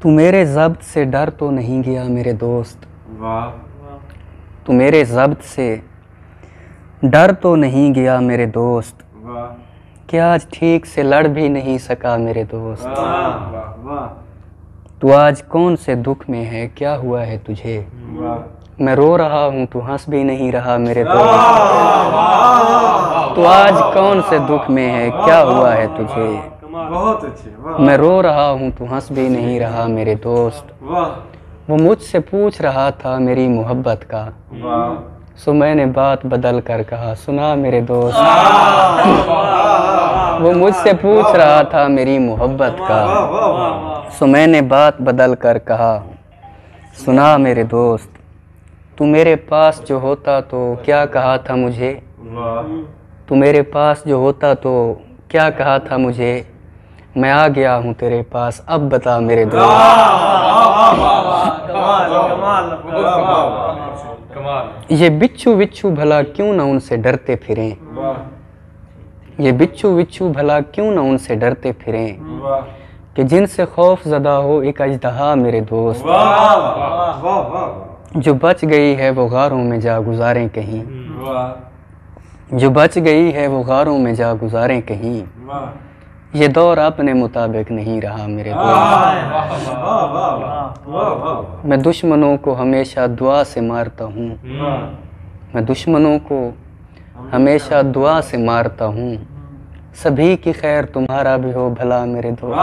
تو میرے ضبط سے ڈر تو نہیں گیا میرے دوست، واہ تو میرے ضبط سے ڈر تو نہیں گیا میرے دوست، واہ کہ آج ٹھیک سے لڑ بھی نہیں سکا میرے دوست۔ واہ واہ تو آج کون سے دکھ میں ہے، کیا ہوا ہے تجھے؟ واہ میں رو رہا ہوں تو ہنس بھی نہیں رہا میرے دوست۔ تو آج کون سے دکھ میں ہے، کیا ہوا ہے تجھے؟ بہت اچھے، واہ میں رو رہا ہوں تو ہنس بھی نہیں رہا میرے دوست۔ واہ وہ مجھ سے پوچھ رہا تھا میری محبت کا، واہ سو میں نے بات بدل کر کہا سنا میرے دوست۔ وہ مجھ سے پوچھ رہا تھا میری محبت کا، سو میں نے بات بدل کر کہا سنا میرے دوست۔ تو میرے پاس جو ہوتا تو کیا کہا تھا مجھے، تو میرے پاس جو ہوتا تو کیا کہا تھا مجھے، میں آ گیا ہوں تیرے پاس اب بتا میرے دوست۔ یہ بچھو بچھو بھلا کیوں نہ ان سے ڈرتے پھریں، یہ بچھو بچھو بھلا کیوں نہ ان سے ڈرتے پھریں، کہ جن سے خوف زدہ ہو ایک اژدہا میرے دوست۔ جو بچ گئی ہے وہ غاروں میں جا گزاریں کہیں، جو بچ گئی ہے وہ غاروں میں جا گزاریں کہیں، یہ دور اپنے مطابق نہیں رہا میرے دوست۔ میں دشمنوں کو ہمیشہ دعا سے مارتا ہوں، میں دشمنوں کو ہمیشہ دعا سے مارتا ہوں، سبھی کی خیر تمہارا بھی ہو بھلا میرے دوست۔